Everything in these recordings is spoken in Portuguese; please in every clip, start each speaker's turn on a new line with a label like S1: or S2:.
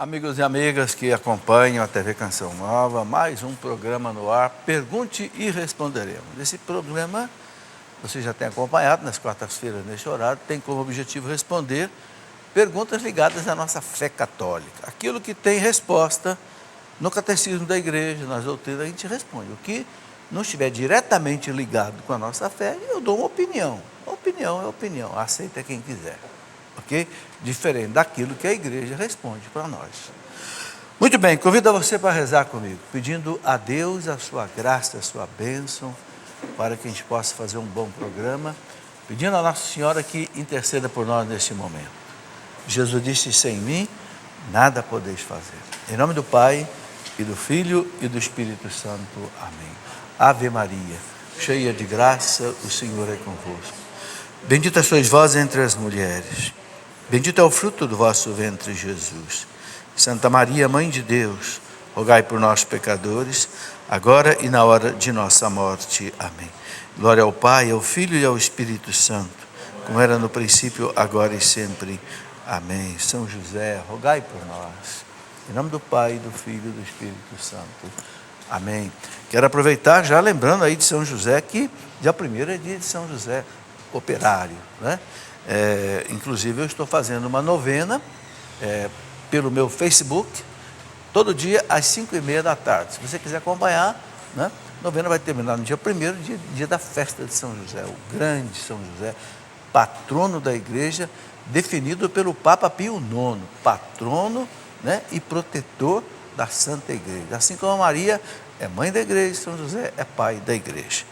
S1: Amigos e amigas que acompanham a TV Canção Nova, mais um programa no ar, Pergunte e Responderemos. Esse programa, você já tem acompanhado nas quartas-feiras neste horário, tem como objetivo responder perguntas ligadas à nossa fé católica. Aquilo que tem resposta no catecismo da igreja, nas doutrinas, a gente responde. O que não estiver diretamente ligado com a nossa fé, eu dou uma opinião. Opinião é opinião, aceita quem quiser. Ok? Diferente daquilo que a igreja responde para nós. Muito bem, convido você para rezar comigo, pedindo a Deus a sua graça, a sua bênção, para que a gente possa fazer um bom programa, pedindo a Nossa Senhora que interceda por nós neste momento. Jesus disse: sem mim, nada podeis fazer. Em nome do Pai, e do Filho, e do Espírito Santo. Amém. Ave Maria, cheia de graça, o Senhor é convosco. Bendita sois vós entre as mulheres. Bendito é o fruto do vosso ventre, Jesus. Santa Maria, Mãe de Deus, rogai por nós, pecadores, agora e na hora de nossa morte. Amém. Glória ao Pai, ao Filho e ao Espírito Santo, como era no princípio, agora e sempre. Amém. São José, rogai por nós. Em nome do Pai, do Filho e do Espírito Santo. Amém. Quero aproveitar, já lembrando aí de São José, que dia 1º é dia de São José operário, né? Inclusive eu estou fazendo uma novena pelo meu Facebook, todo dia às 5h30 da tarde. Se você quiser acompanhar, né? A novena vai terminar no dia 1º, dia da festa de São José, o grande São José, patrono da igreja, definido pelo Papa Pio IX, patrono, né, e protetor da Santa Igreja. Assim como a Maria é mãe da igreja, São José é pai da igreja.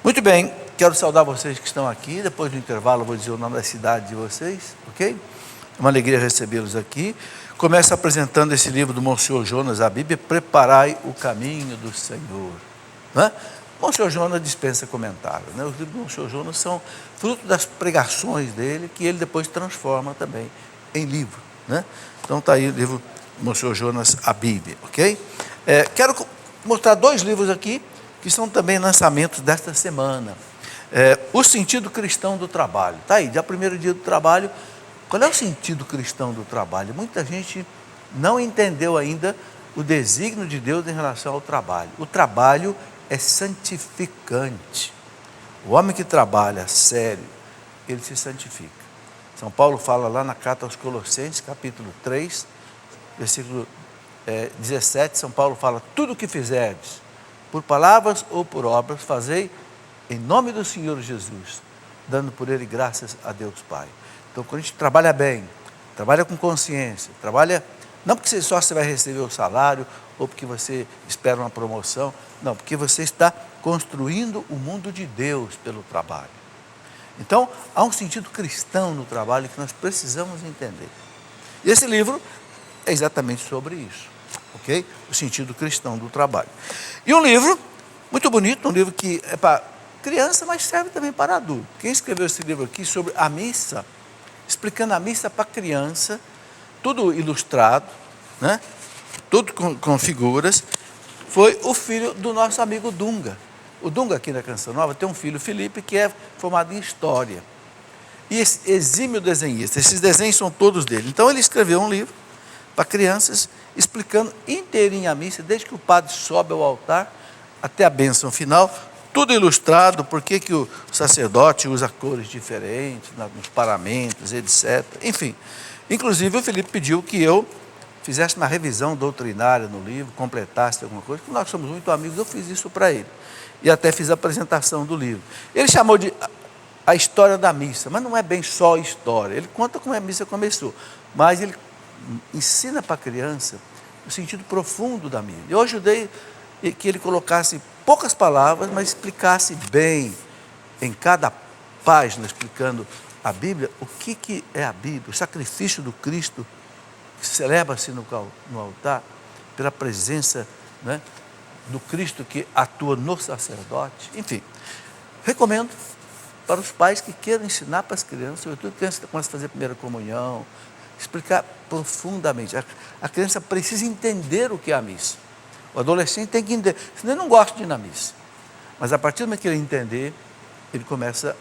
S1: Muito bem, quero saudar vocês que estão aqui. Depois do intervalo eu vou dizer o nome da cidade de vocês, ok? É uma alegria recebê-los aqui. Começo apresentando esse livro do Monsenhor Jonas, a Bíblia, Preparai o Caminho do Senhor. Né? Monsenhor Jonas dispensa comentários, né? Os livros do Monsenhor Jonas são fruto das pregações dele, que ele depois transforma também em livro, né? Então está aí o livro do Monsenhor Jonas, a Bíblia, ok? Quero mostrar 2 livros aqui, que são também lançamentos desta semana. O sentido cristão do trabalho. Está aí, dia 1º dia do trabalho. Qual é o sentido cristão do trabalho? Muita gente não entendeu ainda o desígnio de Deus em relação ao trabalho. O trabalho é santificante. O homem que trabalha sério, ele se santifica. São Paulo fala lá na carta aos Colossenses, capítulo 3, versículo 17, São Paulo fala: tudo o que fizerdes, por palavras ou por obras, fazei em nome do Senhor Jesus, dando por ele graças a Deus Pai. Então, quando a gente trabalha bem, trabalha com consciência, trabalha, não porque só você vai receber o salário, ou porque você espera uma promoção, não, porque você está construindo o mundo de Deus pelo trabalho. Então, há um sentido cristão no trabalho que nós precisamos entender. E esse livro é exatamente sobre isso, ok? O sentido cristão do trabalho. E um livro muito bonito, um livro que é para criança, mas serve também para adulto. Quem escreveu esse livro aqui sobre a missa, explicando a missa para criança, tudo ilustrado, né? Tudo com figuras, foi o filho do nosso amigo Dunga. O Dunga, aqui na Canção Nova, tem um filho, Felipe, que é formado em História. E esse exímio desenhista, esses desenhos são todos dele. Então ele escreveu um livro para crianças, explicando inteirinho a missa, desde que o padre sobe ao altar até a bênção final, tudo ilustrado, por que o sacerdote usa cores diferentes nos paramentos, etc. Enfim, inclusive o Felipe pediu que eu fizesse uma revisão doutrinária no livro, completasse alguma coisa, porque nós somos muito amigos, eu fiz isso para ele. E até fiz a apresentação do livro. Ele chamou de a história da missa, mas não é bem só história. Ele conta como a missa começou, mas ele ensina para a criança o sentido profundo da missa. Eu ajudei que ele colocasse poucas palavras, mas explicasse bem em cada página, explicando a Bíblia, o que é a Bíblia, o sacrifício do Cristo, que celebra-se no altar, pela presença, né, do Cristo que atua no sacerdote. Enfim, recomendo para os pais que queiram ensinar para as crianças, sobretudo crianças que começam a fazer a primeira comunhão, explicar profundamente. A criança precisa entender o que é a missa. O adolescente tem que entender, senão ele não gosta de ir na missa. Mas a partir do momento que ele entender, ele começa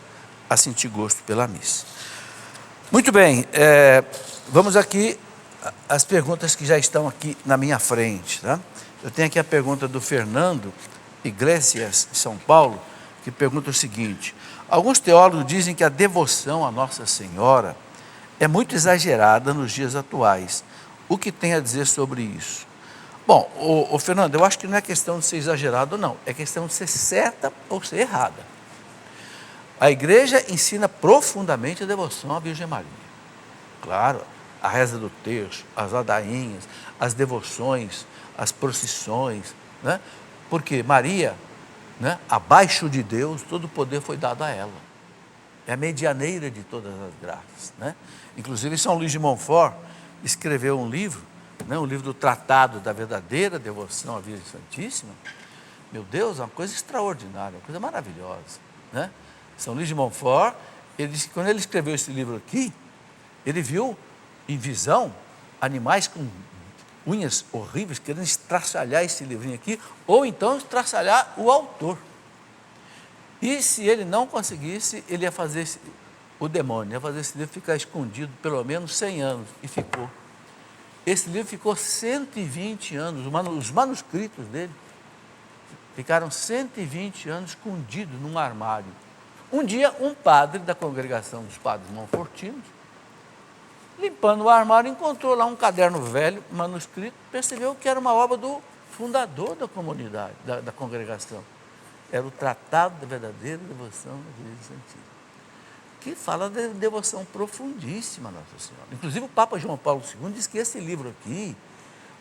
S1: a sentir gosto pela missa. Muito bem, vamos aqui as perguntas que já estão aqui na minha frente. Tá? Eu tenho aqui a pergunta do Fernando Iglesias, de São Paulo, que pergunta o seguinte: alguns teólogos dizem que a devoção à Nossa Senhora é muito exagerada nos dias atuais. O que tem a dizer sobre isso? Bom, Fernando, eu acho que não é questão de ser exagerado, não. É questão de ser certa ou ser errada. A igreja ensina profundamente a devoção à Virgem Maria. Claro, a reza do terço, as ladainhas, as devoções, as procissões, né? Porque Maria, né, abaixo de Deus, todo o poder foi dado a ela. É a medianeira de todas as graças, né? Inclusive, São Luís de Montfort escreveu um livro, né, um livro do Tratado da Verdadeira Devoção à Virgem Santíssima. Meu Deus, é uma coisa extraordinária, uma coisa maravilhosa, né? São Luís de Montfort, ele disse que quando ele escreveu esse livro aqui, ele viu em visão animais com unhas horríveis, querendo estraçalhar esse livrinho aqui, ou então estraçalhar o autor. E se ele não conseguisse, ele ia fazer o demônio, ia fazer esse livro ficar escondido pelo menos 100 anos, e ficou. Esse livro ficou 120 anos, os manuscritos dele ficaram 120 anos escondidos num armário. Um dia, um padre da congregação dos padres monfortinos, limpando o armário, encontrou lá um caderno velho, manuscrito, percebeu que era uma obra do fundador da comunidade, da congregação. Era o Tratado da Verdadeira Devoção à Virgem Santíssima, que fala de devoção profundíssima a Nossa Senhora. Inclusive, o Papa João Paulo II diz que esse livro aqui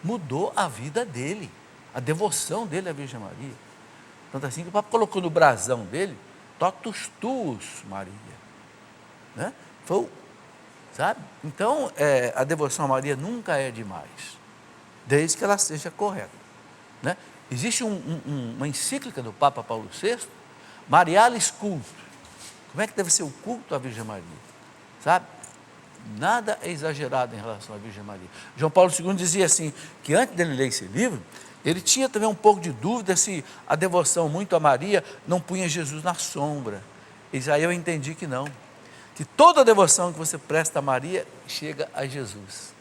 S1: mudou a vida dele, a devoção dele à Virgem Maria. Tanto assim que o Papa colocou no brasão dele, Totus Tuus Maria, né? Sabe? Então, a devoção a Maria nunca é demais, desde que ela seja correta, né? Existe uma encíclica do Papa Paulo VI, Marialis Culto. Como é que deve ser o culto à Virgem Maria? Sabe? Nada é exagerado em relação à Virgem Maria. João Paulo II dizia assim, que antes dele ler esse livro, ele tinha também um pouco de dúvida se a devoção muito a Maria não punha Jesus na sombra. E aí eu entendi que não, que toda a devoção que você presta a Maria chega a Jesus.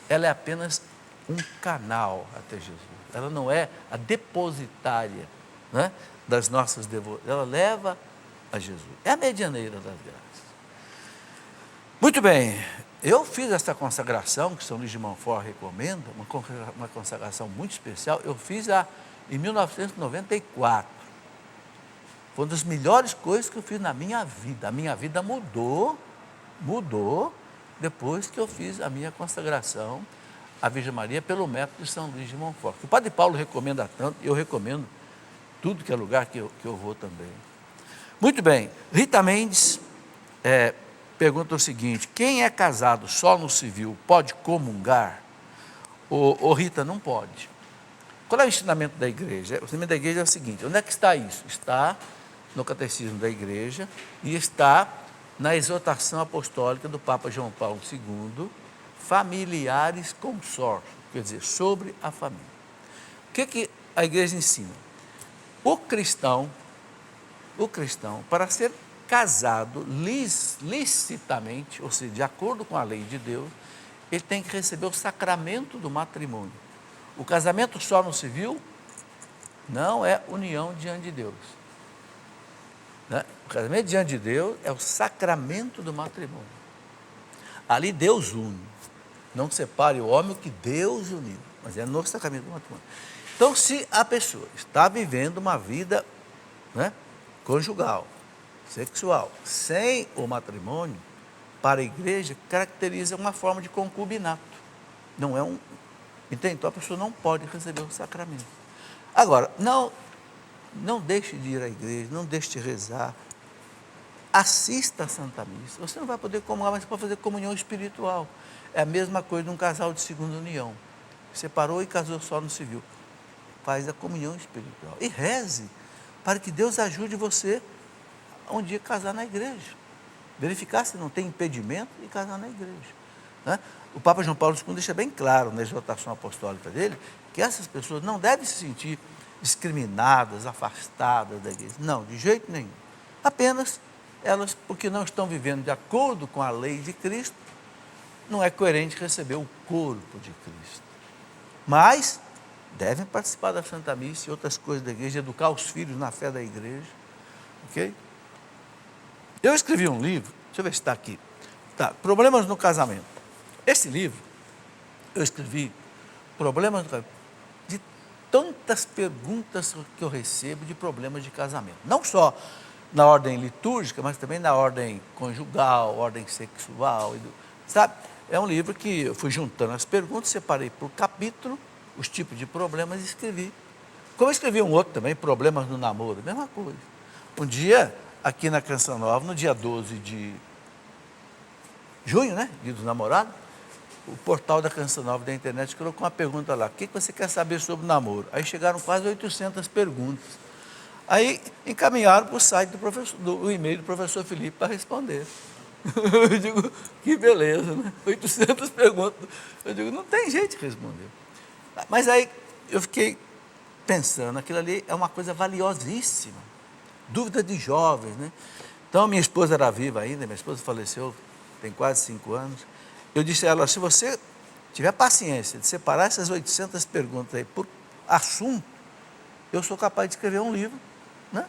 S1: Ela é apenas um canal até Jesus. Ela não é a depositária, né, das nossas devoções. Ela leva a Jesus. É a medianeira das graças. Muito bem, eu fiz essa consagração, que São Luís de Montfort recomenda, uma consagração muito especial. Eu fiz em 1994. Foi uma das melhores coisas que eu fiz na minha vida. A minha vida mudou depois que eu fiz a minha consagração à Virgem Maria pelo método de São Luís de Montfort. O Padre Paulo recomenda tanto, eu recomendo tudo que é lugar que eu vou também. Muito bem, Rita Mendes pergunta o seguinte: quem é casado só no civil pode comungar? Rita, não pode. Qual é o ensinamento da igreja? O ensinamento da igreja é o seguinte: onde é que está isso? Está no catecismo da igreja e está na exortação apostólica do Papa João Paulo II, familiares consórcio, quer dizer, sobre a família. O que a igreja ensina? O cristão, para ser casado licitamente, ou seja, de acordo com a lei de Deus, ele tem que receber o sacramento do matrimônio. O casamento só no civil não é união diante de Deus, né? O casamento diante de Deus é o sacramento do matrimônio. Ali Deus une. Não separe o homem que Deus uniu, mas é no sacramento do matrimônio. Então, se a pessoa está vivendo uma vida, né, conjugal, sexual, sem o matrimônio, para a igreja, caracteriza uma forma de concubinato. Não é entende? Então, a pessoa não pode receber o sacramento. Agora, não deixe de ir à igreja, não deixe de rezar. Assista a Santa Missa. Você não vai poder comungar, mas você pode fazer comunhão espiritual. É a mesma coisa de um casal de segunda união. Separou e casou só no civil. Faz a comunhão espiritual. E reze para que Deus ajude você a um dia casar na igreja. Verificar se não tem impedimento e casar na igreja, né? O Papa João Paulo II deixa bem claro na exortação apostólica dele que essas pessoas não devem se sentir discriminadas, afastadas da igreja. Não, de jeito nenhum. Apenas elas, porque não estão vivendo de acordo com a lei de Cristo, não é coerente receber o corpo de Cristo. Mas devem participar da Santa Missa e outras coisas da igreja, educar os filhos na fé da igreja. Ok? Eu escrevi um livro, deixa eu ver se está aqui. Tá, Problemas no Casamento. Esse livro, eu escrevi Problemas no Casamento, de tantas perguntas que eu recebo de problemas de casamento. Não só na ordem litúrgica, mas também na ordem conjugal, ordem sexual, sabe? É um livro que eu fui juntando as perguntas, separei por capítulo, os tipos de problemas e escrevi. Como eu escrevi um outro também, Problemas no Namoro, mesma coisa. Um dia, aqui na Canção Nova, no dia 12 de junho, né, dia dos namorados, o portal da Canção Nova da internet colocou uma pergunta lá: o que você quer saber sobre o namoro? Aí chegaram quase 800 perguntas. Aí encaminharam para o site do e-mail do professor Felipe para responder. Eu digo, que beleza, né? 800 perguntas. Eu digo, não tem jeito de responder. Mas aí eu fiquei pensando, aquilo ali é uma coisa valiosíssima. Dúvida de jovens, né? Então, minha esposa era viva ainda, minha esposa faleceu tem quase 5 anos. Eu disse a ela: se você tiver paciência de separar essas 800 perguntas aí por assunto, eu sou capaz de escrever um livro, né?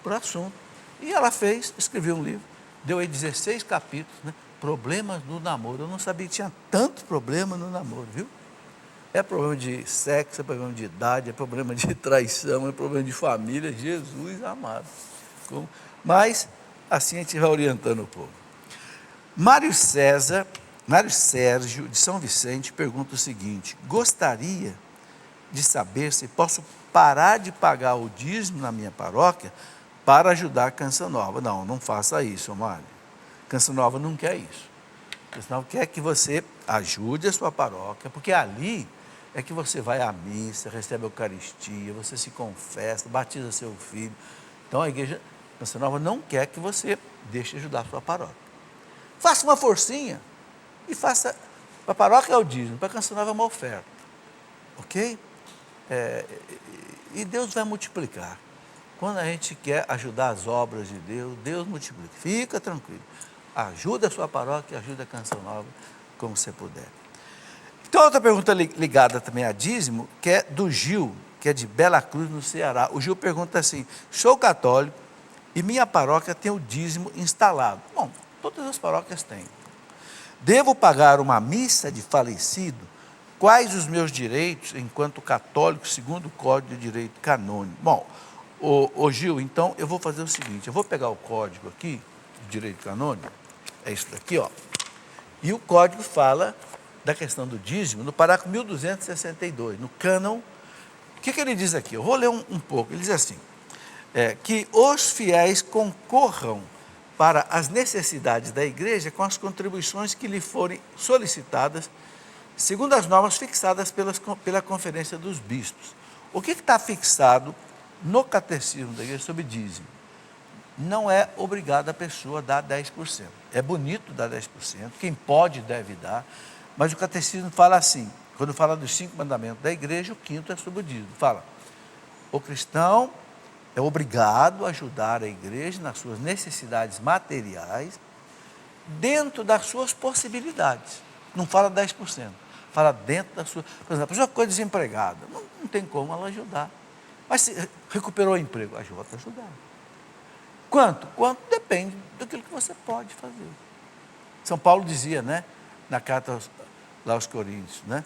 S1: Por assunto. E ela fez, escreveu um livro, deu aí 16 capítulos, né? Problemas no namoro. Eu não sabia que tinha tanto problema no namoro, viu? É problema de sexo, é problema de idade, é problema de traição, é problema de família, Jesus amado. Mas assim a gente vai orientando o povo. Mário Sérgio, de São Vicente, pergunta o seguinte: gostaria de saber se posso parar de pagar o dízimo na minha paróquia para ajudar a Canção Nova. Não, não faça isso, Mário. Canção Nova não quer isso. Canção Nova quer que você ajude a sua paróquia, porque ali é que você vai à missa, recebe a Eucaristia, você se confessa, batiza seu filho. Então a igreja Canção Nova não quer que você deixe ajudar a sua paróquia. Faça uma forcinha e faça. Para a paróquia é o dízimo, para a Canção Nova é uma oferta. Ok? E Deus vai multiplicar. Quando a gente quer ajudar as obras de Deus, Deus multiplica. Fica tranquilo. Ajuda a sua paróquia, ajuda a Canção Nova, como você puder. Então, outra pergunta ligada também a dízimo, que é do Gil, que é de Bela Cruz, no Ceará. O Gil pergunta assim: sou católico e minha paróquia tem o dízimo instalado. Bom, todas as paróquias têm. Devo pagar uma missa de falecido? Quais os meus direitos enquanto católico, segundo o Código de Direito Canônico? Bom, ô Gil, então eu vou fazer o seguinte: eu vou pegar o código aqui, de Direito Canônico, é isso daqui, ó. E o código fala da questão do dízimo no parágrafo 1262, no cânon. O que ele diz aqui? Eu vou ler um pouco. Ele diz assim: que os fiéis concorram para as necessidades da igreja com as contribuições que lhe forem solicitadas, segundo as normas fixadas pela Conferência dos Bispos. O que está fixado no Catecismo da Igreja sobre dízimo? Não é obrigado a pessoa a dar 10%. É bonito dar 10%, quem pode deve dar, mas o Catecismo fala assim, quando fala dos 5 mandamentos da igreja, o 5º é sobre o dízimo. Fala: o cristão é obrigado a ajudar a igreja nas suas necessidades materiais, dentro das suas possibilidades. Não fala 10%, fala dentro da sua. Por exemplo, a pessoa ficou desempregada, não tem como ela ajudar. Mas se recuperou o emprego, ajuda a ajudar. Quanto? Quanto depende daquilo que você pode fazer. São Paulo dizia, né, na carta lá aos Coríntios, né,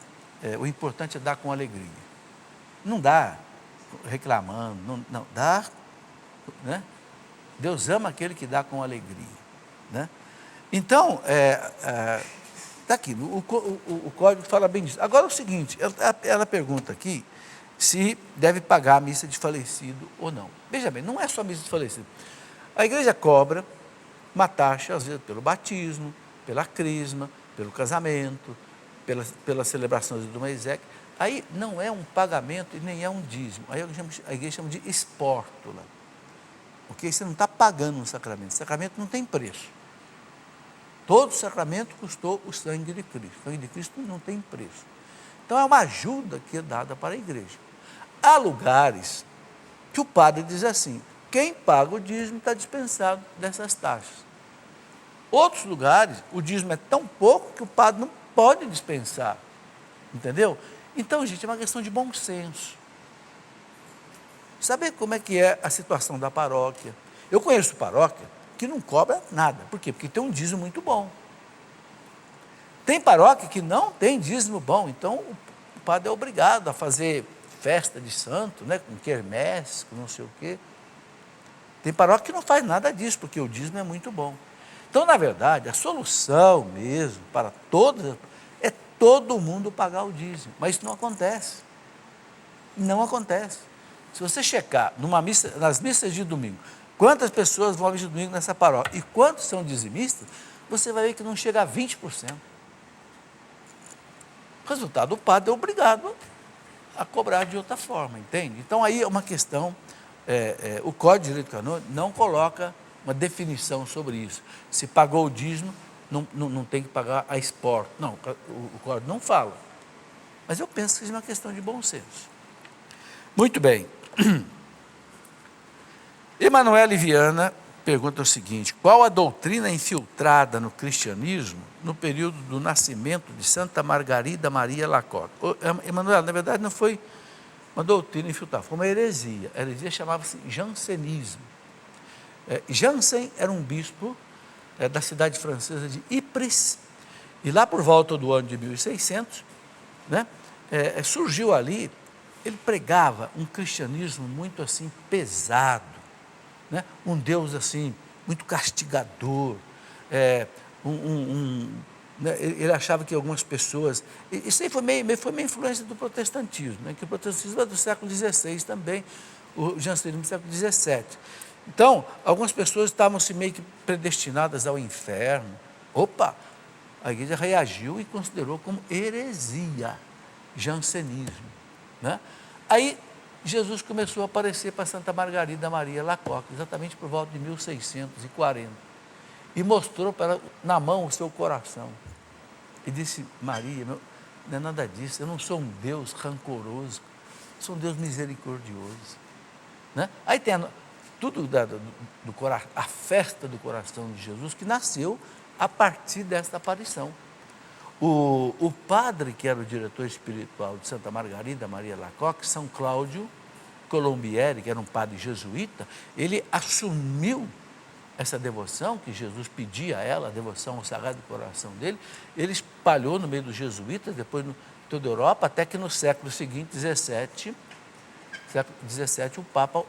S1: o importante é dar com alegria. Não dá reclamando, não dá, né? Deus ama aquele que dá com alegria, né? Então, está aqui, o código fala bem disso. Agora é o seguinte, ela pergunta aqui se deve pagar a missa de falecido ou não. Veja bem, não é só a missa de falecido. A igreja cobra uma taxa, às vezes, pelo batismo, pela crisma, pelo casamento, pelas celebrações do uma exequia. Aí não é um pagamento e nem é um dízimo. Aí a igreja chama de espórtula. Ok? Você não está pagando um sacramento. O sacramento não tem preço. Todo sacramento custou o sangue de Cristo. O sangue de Cristo não tem preço. Então é uma ajuda que é dada para a igreja. Há lugares que o padre diz assim: quem paga o dízimo está dispensado dessas taxas. Outros lugares, o dízimo é tão pouco que o padre não pode dispensar, entendeu? Então, gente, é uma questão de bom senso. Saber como é que é a situação da paróquia. Eu conheço paróquia que não cobra nada. Por quê? Porque tem um dízimo muito bom. Tem paróquia que não tem dízimo bom, então o padre é obrigado a fazer festa de santo, né, com quermesse, com não sei o quê. Tem paróquia que não faz nada disso, porque o dízimo é muito bom. Então, na verdade, a solução mesmo para todas é todo mundo pagar o dízimo, mas isso não acontece. Não acontece. Se você checar nas missas de domingo, quantas pessoas vão à missa de domingo nessa paróquia e quantos são dizimistas, você vai ver que não chega a 20%. Resultado, o padre é obrigado a cobrar de outra forma, entende? Então, aí é uma questão, o Código de Direito Canônico não coloca uma definição sobre isso. Se pagou o dízimo, não tem que pagar a esporte. Não, o Código não fala. Mas eu penso que isso é uma questão de bom senso. Muito bem. Emanuele Viana pergunta o seguinte: qual a doutrina infiltrada no cristianismo no período do nascimento de Santa Margarida Maria Lacoque? Emanuele, na verdade não foi uma doutrina infiltrada, foi uma heresia. A heresia chamava-se jansenismo. Jansen era um bispo da cidade francesa de Ypres, e lá por volta do ano de 1600, né, surgiu ali, ele pregava um cristianismo muito assim pesado, né, um Deus assim muito castigador, né, ele achava que algumas pessoas, isso aí foi meio influência do protestantismo, né, que o protestantismo é do século XVI também, o jansenismo do século XVII. Então, algumas pessoas estavam-se meio que predestinadas ao inferno. Opa! A igreja reagiu e considerou como heresia, jansenismo, né? Aí, Jesus começou a aparecer para Santa Margarida Maria Lacoque, exatamente por volta de 1640, e mostrou para ela, na mão, o seu coração. E disse: Maria, não é nada disso, eu não sou um Deus rancoroso, sou um Deus misericordioso, né? Aí tem tudo a festa do coração de Jesus, que nasceu a partir desta aparição. O padre que era o diretor espiritual de Santa Margarida Maria Lacoque, São Cláudio Colombieri, que era um padre jesuíta, ele assumiu essa devoção que Jesus pedia a ela, a devoção ao Sagrado Coração dele, ele espalhou no meio dos jesuítas, depois em toda a Europa, até que no século seguinte, século XVII, o Papa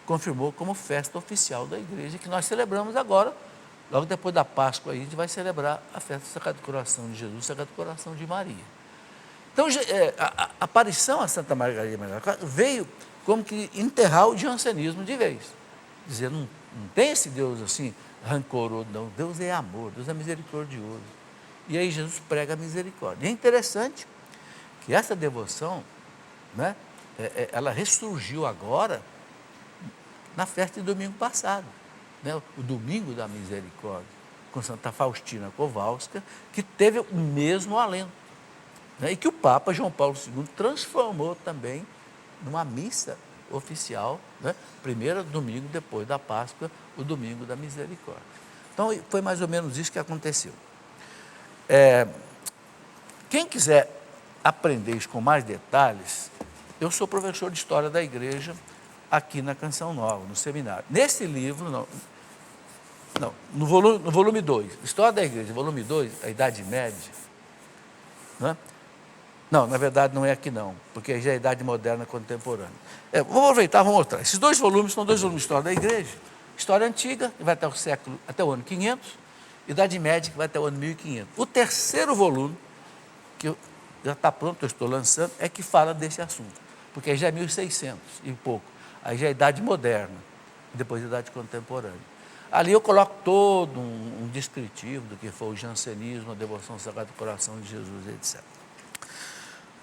S1: confirmou como festa oficial da igreja, que nós celebramos agora, logo depois da Páscoa, aí, a gente vai celebrar a festa do Sagrado Coração de Jesus, Sagrado Coração de Maria. Então, a aparição a Santa Margarida Maria veio como que enterrar o jansenismo de vez, dizer, não tem esse Deus assim, rancoroso, não, Deus é amor, Deus é misericordioso. E aí Jesus prega a misericórdia. E é interessante que essa devoção, né, ela ressurgiu agora, na festa de domingo passado, né, o Domingo da Misericórdia, com Santa Faustina Kowalska, que teve o mesmo alento, né, e que o Papa João Paulo II transformou também numa missa oficial, né, primeiro domingo depois da Páscoa, o Domingo da Misericórdia. Então, foi mais ou menos isso que aconteceu. Quem quiser aprender isso com mais detalhes, eu sou professor de História da Igreja, aqui na Canção Nova, no seminário. Nesse livro, no volume 2, História da Igreja, volume 2, a Idade Média, né? Não, na verdade não é aqui não, porque já é a Idade Moderna Contemporânea. Vou aproveitar, vou mostrar. Esses dois volumes são dois volumes de História da Igreja. História Antiga, que vai até o ano 500, Idade Média, que vai até o ano 1500. O terceiro volume, que já está pronto, eu estou lançando, é que fala desse assunto, porque já é 1600 e pouco. Aí já é a Idade Moderna, depois a Idade Contemporânea. Ali eu coloco todo um descritivo do que foi o jansenismo, a devoção ao Sagrado Coração de Jesus, etc.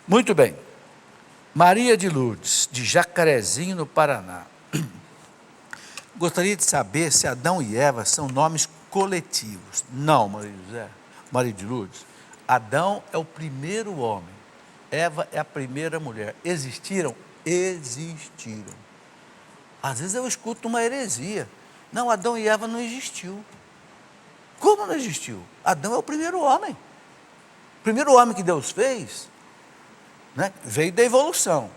S1: Muito bem. Maria de Lourdes, de Jacarezinho, no Paraná. Gostaria de saber se Adão e Eva são nomes coletivos. Não, Maria de Lourdes. Adão é o primeiro homem, Eva é a primeira mulher. Existiram? Existiram. Às vezes eu escuto uma heresia. Não, Adão e Eva não existiu. Como não existiu? Adão é o primeiro homem. O primeiro homem que Deus fez, né, veio da evolução.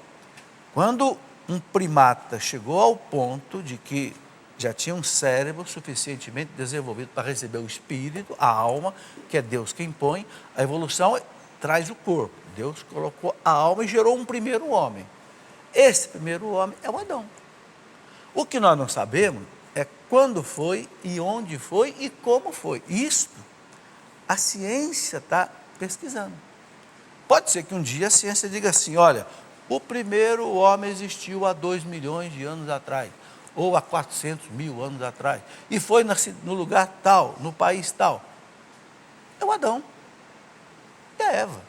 S1: Quando um primata chegou ao ponto de que já tinha um cérebro suficientemente desenvolvido para receber o espírito, a alma, que é Deus quem põe, a evolução traz o corpo. Deus colocou a alma e gerou um primeiro homem. Esse primeiro homem é o Adão. O que nós não sabemos é quando foi e onde foi e como foi. Isto a ciência está pesquisando. Pode ser que um dia a ciência diga assim, olha, o primeiro homem existiu há 2 milhões de anos atrás, ou há 400 mil anos atrás, e foi no lugar tal, no país tal. É o Adão e a Eva.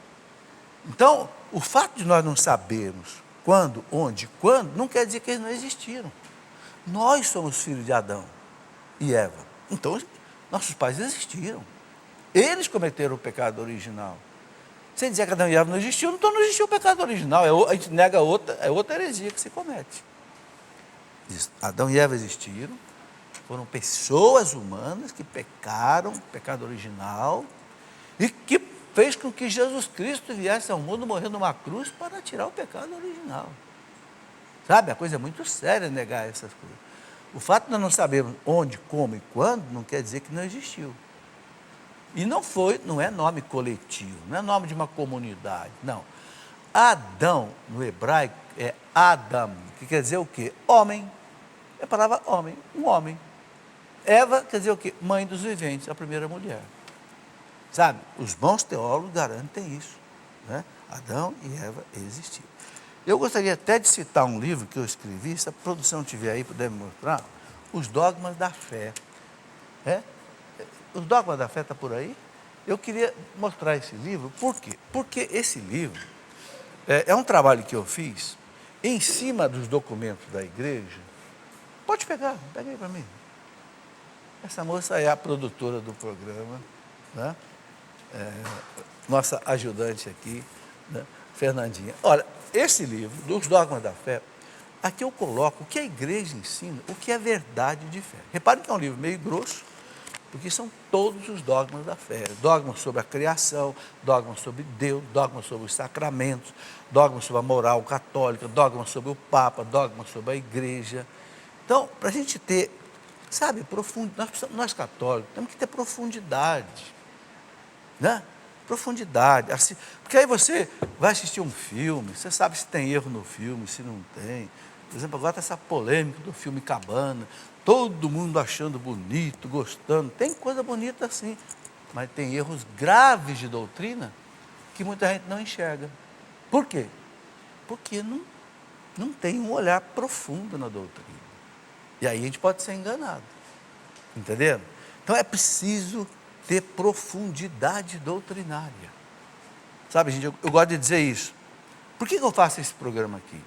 S1: Então, o fato de nós não sabermos quando, onde, quando, não quer dizer que eles não existiram. Nós somos filhos de Adão e Eva. Então, nossos pais existiram. Eles cometeram o pecado original. Sem dizer que Adão e Eva não existiam, então não existiu o pecado original. A gente nega outra heresia que se comete. Adão e Eva existiram, foram pessoas humanas que pecaram, pecado original, e que fez com que Jesus Cristo viesse ao mundo morrer numa cruz para tirar o pecado original. Sabe, a coisa é muito séria negar essas coisas. O fato de nós não sabermos onde, como e quando, não quer dizer que não existiu. E não é nome coletivo, não é nome de uma comunidade, não. Adão, no hebraico, é Adam, que quer dizer o quê? Homem. É a palavra homem, um homem. Eva quer dizer o quê? Mãe dos viventes, a primeira mulher. Sabe, os bons teólogos garantem isso, né? Adão e Eva existiram. Eu gostaria até de citar um livro que eu escrevi, se a produção tiver aí, puder me mostrar, Os Dogmas da Fé. Os Dogmas da Fé está por aí? Eu queria mostrar esse livro, por quê? Porque esse livro é um trabalho que eu fiz em cima dos documentos da igreja. Pode pegar, pega aí para mim. Essa moça é a produtora do programa, né? Nossa ajudante aqui, né? Fernandinha. Olha, esse livro, dos Dogmas da Fé, aqui eu coloco o que a igreja ensina, o que é verdade de fé. Reparem que é um livro meio grosso, porque são todos os dogmas da fé. Dogmas sobre a criação, dogmas sobre Deus, dogmas sobre os sacramentos, dogmas sobre a moral católica, dogmas sobre o Papa, dogmas sobre a igreja. Então, para a gente ter, sabe, nós católicos temos que ter profundidade, né? Profundidade, assim, porque aí você vai assistir um filme, você sabe se tem erro no filme, se não tem. Por exemplo, agora está essa polêmica do filme Cabana, todo mundo achando bonito, gostando, tem coisa bonita assim, mas tem erros graves de doutrina que muita gente não enxerga. Por quê? Porque não tem um olhar profundo na doutrina. E aí a gente pode ser enganado, entenderam? Então é preciso ter profundidade doutrinária. Sabe, gente, eu gosto de dizer isso. Por que eu faço esse programa aqui?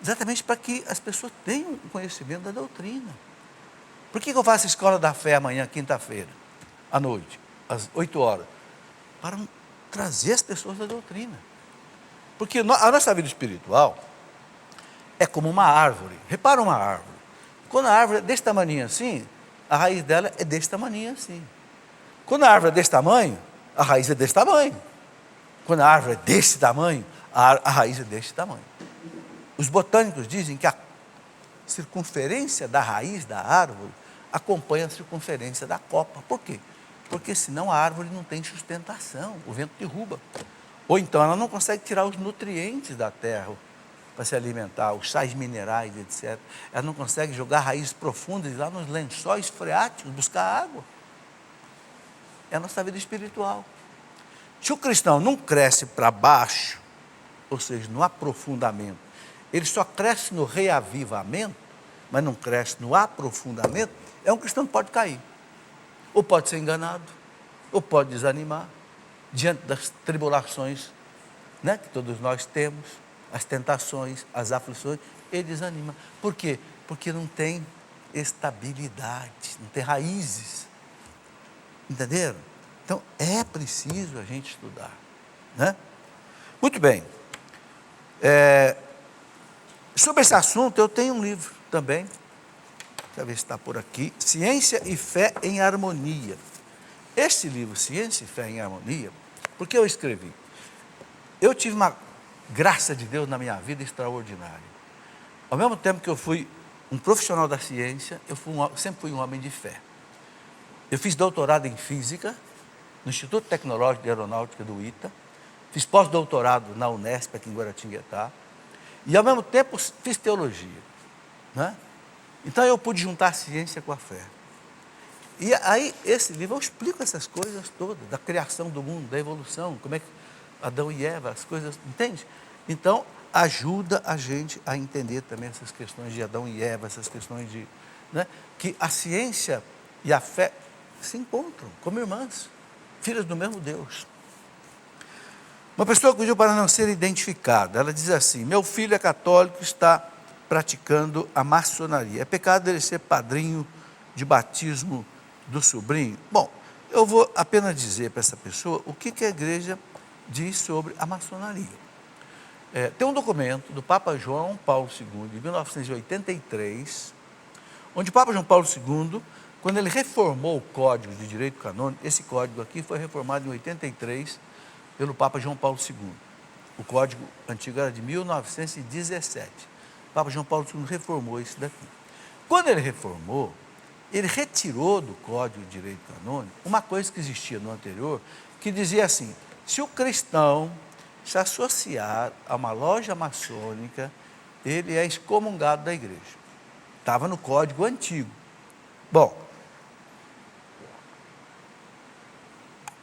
S1: Exatamente para que as pessoas tenham um conhecimento da doutrina. Por que eu faço a Escola da Fé amanhã, quinta-feira, à noite, às 8 horas? Para trazer as pessoas da doutrina. Porque a nossa vida espiritual é como uma árvore. Repara uma árvore. Quando a árvore é desse tamanho assim, a raiz dela é desse tamanho assim. Quando a árvore é desse tamanho, a raiz é desse tamanho. Quando a árvore é desse tamanho, a raiz é desse tamanho. Os botânicos dizem que a circunferência da raiz da árvore acompanha a circunferência da copa. Por quê? Porque senão a árvore não tem sustentação, o vento derruba. Ou então ela não consegue tirar os nutrientes da terra para se alimentar, os sais minerais, etc. Ela não consegue jogar raízes profundas lá nos lençóis freáticos, buscar água. É a nossa vida espiritual. Se o cristão não cresce para baixo, ou seja, no aprofundamento, ele só cresce no reavivamento, mas não cresce no aprofundamento, é um cristão que pode cair, ou pode ser enganado, ou pode desanimar, diante das tribulações, né, que todos nós temos, as tentações, as aflições, ele desanima. Por quê? Porque não tem estabilidade, não tem raízes. Entenderam? Então, é preciso a gente estudar, né? Muito bem. Sobre esse assunto, eu tenho um livro também, deixa eu ver se está por aqui, Ciência e Fé em Harmonia. Este livro, Ciência e Fé em Harmonia, por que eu escrevi? Eu tive uma graça de Deus na minha vida extraordinária. Ao mesmo tempo que eu fui um profissional da ciência, sempre fui um homem de fé. Eu fiz doutorado em Física, no Instituto Tecnológico de Aeronáutica do ITA, fiz pós-doutorado na Unesp, aqui em Guaratinguetá, e ao mesmo tempo fiz teologia, né? Então eu pude juntar a ciência com a fé. E aí, esse livro, eu explico essas coisas todas, da criação do mundo, da evolução, como é que Adão e Eva, as coisas, entende? Então, ajuda a gente a entender também essas questões de Adão e Eva, essas questões de, né, que a ciência e a fé se encontram como irmãs, filhas do mesmo Deus. Uma pessoa pediu para não ser identificada, ela diz assim: meu filho é católico, está praticando a maçonaria, é pecado ele ser padrinho de batismo do sobrinho? Bom, eu vou apenas dizer para essa pessoa o que a igreja diz sobre a maçonaria. Tem um documento do Papa João Paulo II, de 1983, onde o Papa João Paulo II, quando ele reformou o Código de Direito Canônico, esse código aqui foi reformado em 83 pelo Papa João Paulo II. O código antigo era de 1917. O Papa João Paulo II reformou isso daqui. Quando ele reformou, ele retirou do Código de Direito Canônico uma coisa que existia no anterior, que dizia assim: se o cristão se associar a uma loja maçônica, ele é excomungado da igreja. Estava no Código antigo. Bom,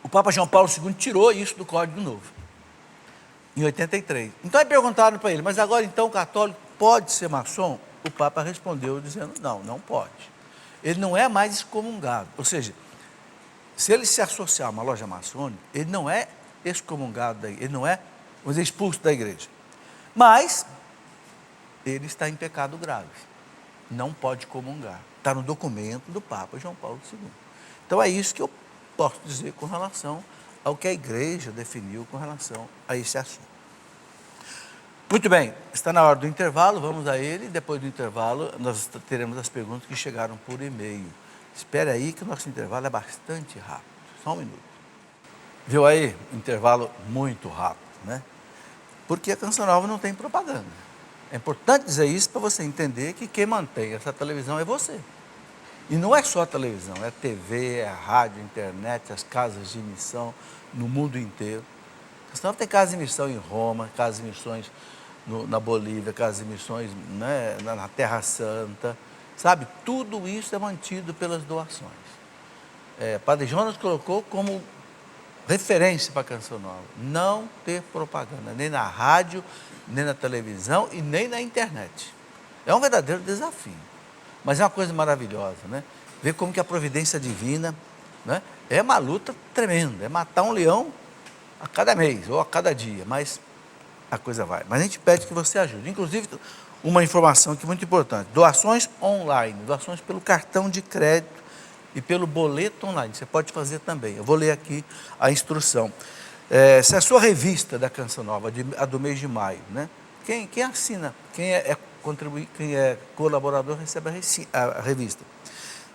S1: o Papa João Paulo II tirou isso do Código Novo, em 83. Então aí perguntaram para ele: mas agora então o católico pode ser maçom? O Papa respondeu dizendo: não, não pode. Ele não é mais excomungado. Ou seja, se ele se associar a uma loja maçônica, ele não é excomungado, ele não é, vamos dizer, expulso da igreja. Mas ele está em pecado grave. Não pode comungar. Está no documento do Papa João Paulo II. Então é isso que eu posso dizer com relação ao que a igreja definiu com relação a esse assunto. Muito bem, está na hora do intervalo, vamos a ele. Depois do intervalo, nós teremos as perguntas que chegaram por e-mail. Espere aí que o nosso intervalo é bastante rápido. Só um minuto. Viu aí? Intervalo muito rápido, né? Porque a Canção Nova não tem propaganda. É importante dizer isso para você entender que quem mantém essa televisão é você. E não é só a televisão, é a TV, é a rádio, a internet, as casas de missão no mundo inteiro. A Canção Nova tem casas de missão em Roma, casas de missões na Bolívia, casas de missões, né, na Terra Santa, sabe? Tudo isso é mantido pelas doações. Padre Jonas colocou como referência para a Canção Nova: não ter propaganda, nem na rádio, nem na televisão e nem na internet. É um verdadeiro desafio, mas é uma coisa maravilhosa, né? Ver como que a providência divina, né, é uma luta tremenda, é matar um leão a cada mês ou a cada dia, mas a coisa vai. Mas a gente pede que você ajude. Inclusive, uma informação que é muito importante: doações online, doações pelo cartão de crédito e pelo boleto online. Você pode fazer também. Eu vou ler aqui a instrução. Se a sua revista da Canção Nova, a do mês de maio, né? Quem assina, quem é colaborador, recebe a revista.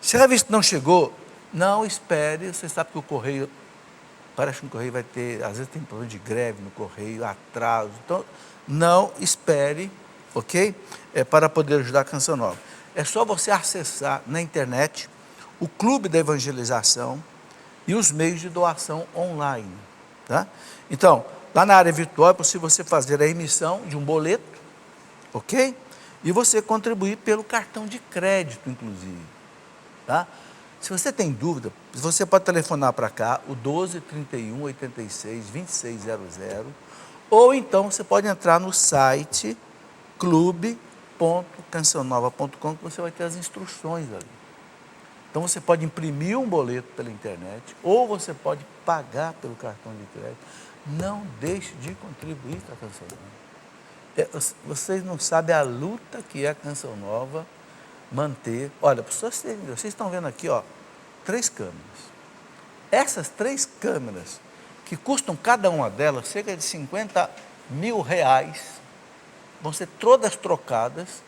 S1: Se a revista não chegou, não espere. Você sabe que o correio, parece que o correio vai ter, às vezes tem problema de greve no correio, atraso. Então, não espere, ok? Para poder ajudar a Canção Nova. É só você acessar na internet o Clube da Evangelização e os meios de doação online, tá? Então, lá na área virtual é possível você fazer a emissão de um boleto, ok? E você contribuir pelo cartão de crédito, inclusive, tá? Se você tem dúvida, você pode telefonar para cá, o 12 31 86 2600, ou então você pode entrar no site clube.cancionnova.com, que você vai ter as instruções ali. Então você pode imprimir um boleto pela internet, ou você pode pagar pelo cartão de crédito. Não deixe de contribuir com a Canção Nova. Vocês não sabem a luta que é a Canção Nova manter. Olha, vocês estão vendo aqui, ó, 3 câmeras. Essas 3 câmeras, que custam cada uma delas cerca de R$50 mil, vão ser todas trocadas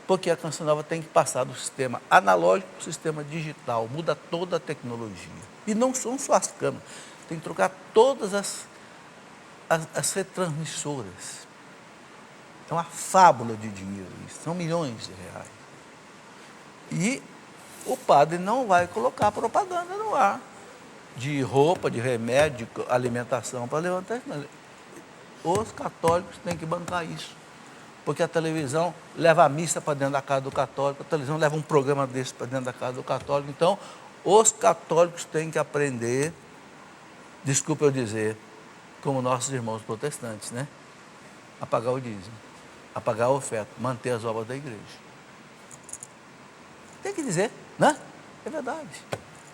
S1: porque a Canção Nova tem que passar do sistema analógico para o sistema digital, muda toda a tecnologia. E não são só as câmeras, tem que trocar todas as retransmissoras. É uma fábula de dinheiro isso, são milhões de reais. E o padre não vai colocar propaganda no ar, de roupa, de remédio, de alimentação para levantar isso. Os católicos têm que bancar isso. Porque a televisão leva a missa para dentro da casa do católico, a televisão leva um programa desse para dentro da casa do católico. Então, os católicos têm que aprender, desculpa eu dizer, como nossos irmãos protestantes, né? A pagar o dízimo, a pagar a oferta, manter as obras da igreja. Tem que dizer, né? É verdade.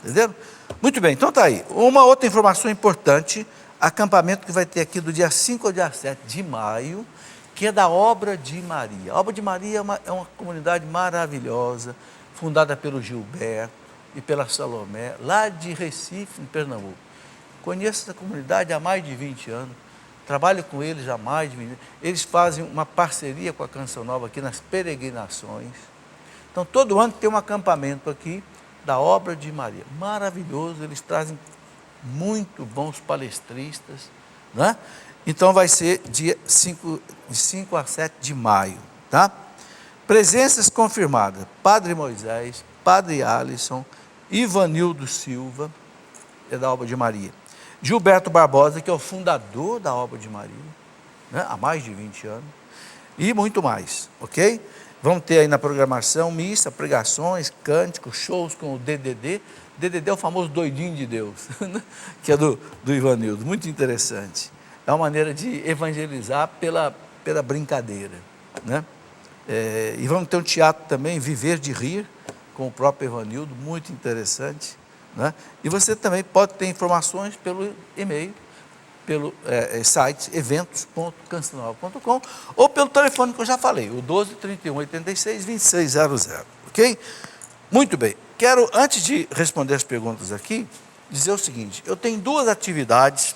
S1: Entendeu? Muito bem, então tá aí. Uma outra informação importante, acampamento que vai ter aqui do dia 5 ao dia 7 de maio, que é da Obra de Maria. A Obra de Maria é uma comunidade maravilhosa, fundada pelo Gilberto e pela Salomé, lá de Recife, em Pernambuco. Conheço essa comunidade há mais de 20 anos, trabalho com eles há mais de 20 anos. Eles fazem uma parceria com a Canção Nova aqui nas peregrinações. Então, todo ano tem um acampamento aqui da Obra de Maria. Maravilhoso, eles trazem muito bons palestristas, né? Então vai ser de 5 a 7 de maio, tá? Presenças confirmadas: Padre Moisés, Padre Alisson, Ivanildo Silva, é da Obra de Maria, Gilberto Barbosa, que é o fundador da Obra de Maria, né? Há mais de 20 anos, e muito mais, ok? Vamos ter aí na programação missa, pregações, cânticos, shows com o DDD. DDD é o famoso doidinho de Deus, que é do Ivanildo, muito interessante. É uma maneira de evangelizar pela brincadeira, né? E vamos ter um teatro também, Viver de Rir, com o próprio Ivanildo, muito interessante, né? E você também pode ter informações pelo e-mail, pelo site eventos.cancional.com ou pelo telefone que eu já falei, o 12 31 86 2600, ok? Muito bem, quero, antes de responder as perguntas aqui, dizer o seguinte: eu tenho duas atividades,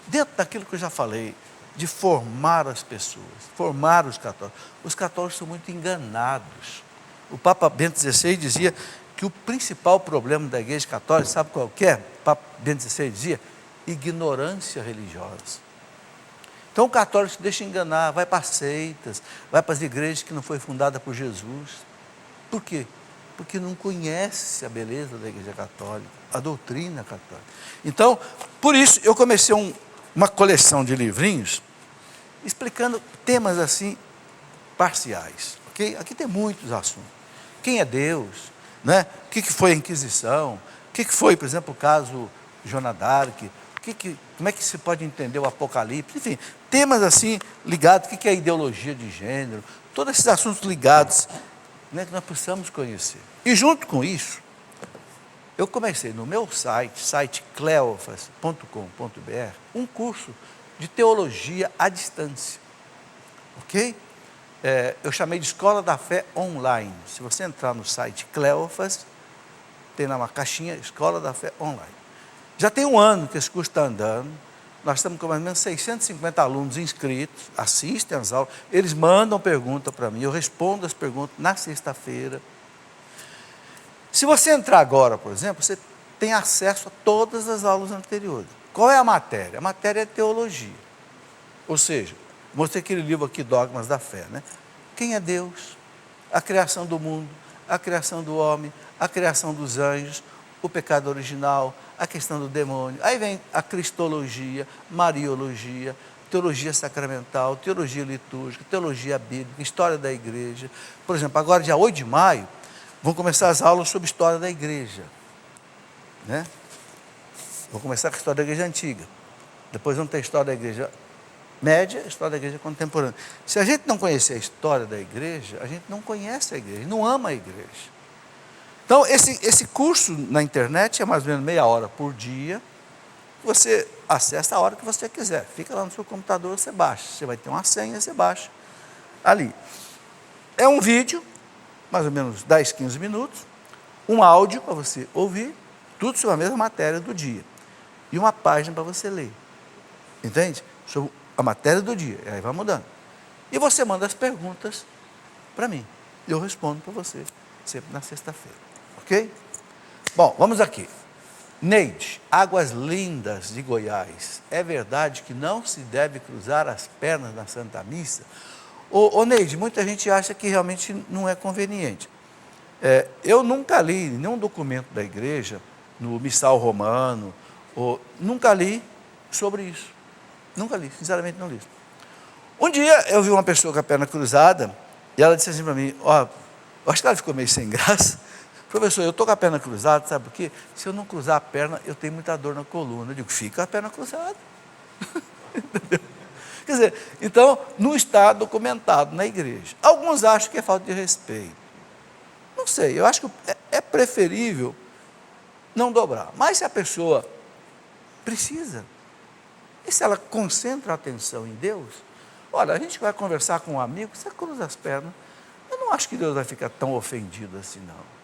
S1: dentro daquilo que eu já falei, de formar as pessoas, formar os católicos. Os católicos são muito enganados. O Papa Bento XVI dizia que o principal problema da Igreja Católica, sabe qual que é? O Papa Bento XVI dizia: ignorância religiosa. Então o católico se deixa enganar, vai para seitas, vai para as igrejas que não foi fundada por Jesus. Por quê? Porque não conhece a beleza da Igreja Católica, a doutrina católica. Então, por isso, eu comecei uma coleção de livrinhos explicando temas assim, parciais, ok? Aqui tem muitos assuntos. Quem é Deus? Né? O que foi a Inquisição? O que foi, por exemplo, o caso Joana d'Arc? Como é que se pode entender o Apocalipse? Enfim, temas assim ligados, o que é a ideologia de gênero? Todos esses assuntos ligados, né, que nós precisamos conhecer. E junto com isso, eu comecei no meu site cleofas.com.br, um curso de teologia à distância, ok? Eu chamei de Escola da Fé Online. Se você entrar no site Cleofas, tem lá uma caixinha, Escola da Fé Online. Já tem um ano que esse curso está andando, nós estamos com mais ou menos 650 alunos inscritos, assistem às aulas, eles mandam pergunta para mim, eu respondo as perguntas na sexta-feira. Se você entrar agora, por exemplo, você tem acesso a todas as aulas anteriores. Qual é a matéria? A matéria é teologia. Ou seja, mostrei aquele livro aqui, Dogmas da Fé, né? Quem é Deus? A criação do mundo, a criação do homem, a criação dos anjos, o pecado original, a questão do demônio. Aí vem a cristologia, mariologia, teologia sacramental, teologia litúrgica, teologia bíblica, história da igreja. Por exemplo, agora dia 8 de maio, vão começar as aulas sobre história da igreja, né? Vou começar com a história da igreja antiga, depois vamos ter a história da igreja média, a história da igreja contemporânea. Se a gente não conhecer a história da igreja, a gente não conhece a igreja, não ama a igreja. Então, esse curso na internet é mais ou menos meia hora por dia, você acessa a hora que você quiser, fica lá no seu computador, você baixa, você vai ter uma senha, você baixa ali. É um vídeo, mais ou menos 10, 15 minutos, um áudio para você ouvir, tudo sobre a mesma matéria do dia, e uma página para você ler, entende? Sobre a matéria do dia, aí vai mudando. E você manda as perguntas para mim. e eu respondo para você, sempre na sexta-feira, ok? Bom, vamos aqui. Neide, Águas Lindas de Goiás, é verdade que não se deve cruzar as pernas na Santa Missa? Ô Neide, muita gente acha que realmente não é conveniente. Eu nunca li nenhum documento da igreja, no Missal Romano, nunca li sobre isso. Nunca li, sinceramente não li. Um dia eu vi uma pessoa com a perna cruzada, e ela disse assim para mim, eu acho que ela ficou meio sem graça. Professor, eu estou com a perna cruzada, sabe por quê? Se eu não cruzar a perna, eu tenho muita dor na coluna. Eu digo, fica a perna cruzada. Entendeu? Quer dizer, então, não está documentado na igreja. Alguns acham que é falta de respeito. Não sei, eu acho que é preferível não dobrar. Mas se a pessoa precisa, e se ela concentra a atenção em Deus, olha, a gente vai conversar com um amigo, você cruza as pernas, eu não acho que Deus vai ficar tão ofendido assim, não.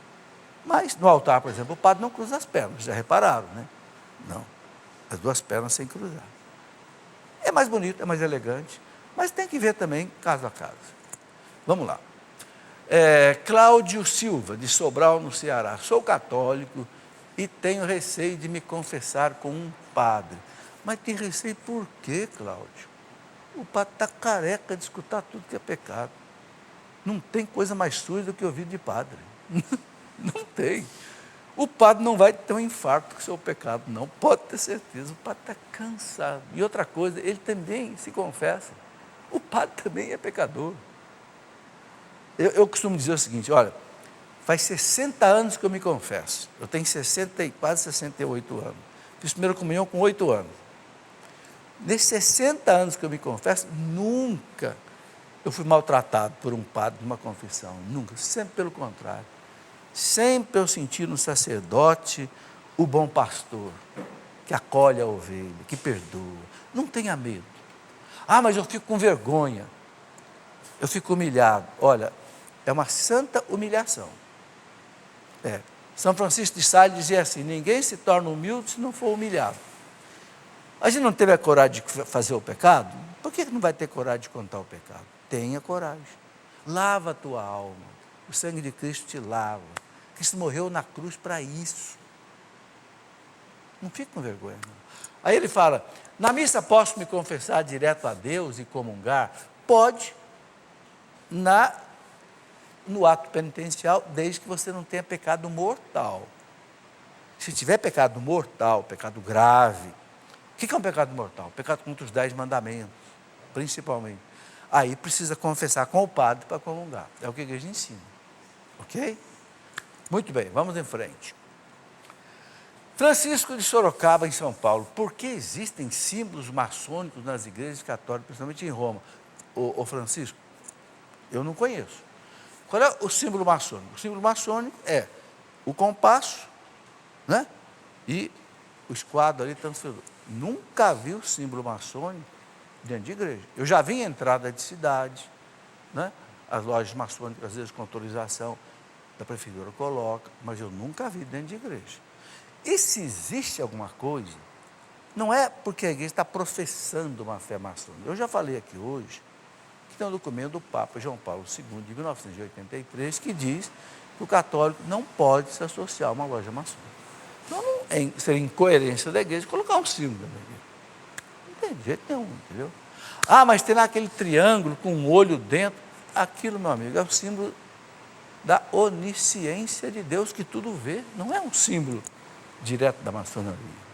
S1: Mas no altar, por exemplo, o padre não cruza as pernas, já repararam, né? Não, as duas pernas sem cruzar. É mais bonito, é mais elegante, mas tem que ver também caso a caso. Vamos lá. Cláudio Silva, de Sobral, no Ceará. Sou católico e tenho receio de me confessar com um padre. Mas tem receio por quê, Cláudio? O padre está careca de escutar tudo que é pecado. Não tem coisa mais suja do que ouvir de padre. Não tem. O padre não vai ter um infarto com o seu pecado, não. Pode ter certeza, o padre está cansado. E outra coisa, ele também se confessa. O padre também é pecador. Eu costumo dizer o seguinte, olha, faz 60 anos que eu me confesso. Eu tenho quase 68 anos. Fiz primeira comunhão com 8 anos. Nesses 60 anos que eu me confesso, nunca eu fui maltratado por um padre numa confissão. Nunca, sempre pelo contrário. Sempre eu senti no sacerdote o bom pastor, que acolhe a ovelha, que perdoa. Não tenha medo. Mas eu fico com vergonha. Eu fico humilhado. Olha, é uma santa humilhação. São Francisco de Sales dizia assim, ninguém se torna humilde se não for humilhado. A gente não teve a coragem de fazer o pecado? Por que não vai ter coragem de contar o pecado? Tenha coragem. Lava a tua alma. O sangue de Cristo te lava. Cristo morreu na cruz para isso. Não fique com vergonha, não. Aí ele fala, na missa posso me confessar direto a Deus e comungar? Pode, no ato penitencial, desde que você não tenha pecado mortal. Se tiver pecado mortal, pecado grave, o que é um pecado mortal? Pecado contra os 10 mandamentos, principalmente. Aí precisa confessar com o padre para comungar. É o que a igreja ensina. Ok? Muito bem, vamos em frente. Francisco de Sorocaba, em São Paulo. Por que existem símbolos maçônicos nas igrejas católicas, principalmente em Roma? Ô Francisco, eu não conheço. Qual é o símbolo maçônico? O símbolo maçônico é o compasso, né? E o esquadro ali transferidor. Nunca vi o símbolo maçônico dentro de igreja. Eu já vi em entrada de cidade, né? As lojas maçônicas, às vezes com autorização da prefeitura coloca, mas eu nunca vi dentro de igreja. E se existe alguma coisa, não é porque a igreja está professando uma fé maçônica. Eu já falei aqui hoje que tem um documento do Papa João Paulo II, de 1983, que diz que o católico não pode se associar a uma loja maçônica. Então, seria incoerência da igreja colocar um símbolo da igreja. Não tem de jeito nenhum, entendeu? Mas tem lá aquele triângulo com um olho dentro. Aquilo, meu amigo, é o símbolo da onisciência de Deus, que tudo vê. Não é um símbolo direto da maçonaria.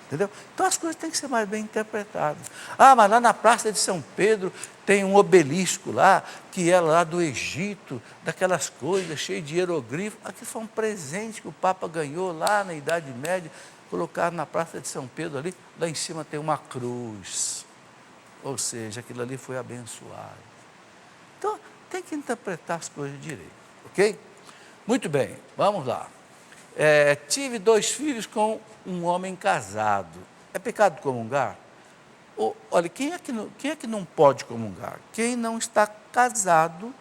S1: Entendeu? Então as coisas têm que ser mais bem interpretadas. Mas lá na Praça de São Pedro tem um obelisco lá, que é lá do Egito, daquelas coisas cheias de hieroglifos. Aquilo foi um presente que o Papa ganhou lá na Idade Média, colocaram na Praça de São Pedro ali, lá em cima tem uma cruz. Ou seja, aquilo ali foi abençoado. Então, tem que interpretar as coisas direito, ok? Muito bem, vamos lá. Tive 2 filhos com um homem casado. É pecado comungar? Olha, quem é que não pode comungar? Quem não está casado,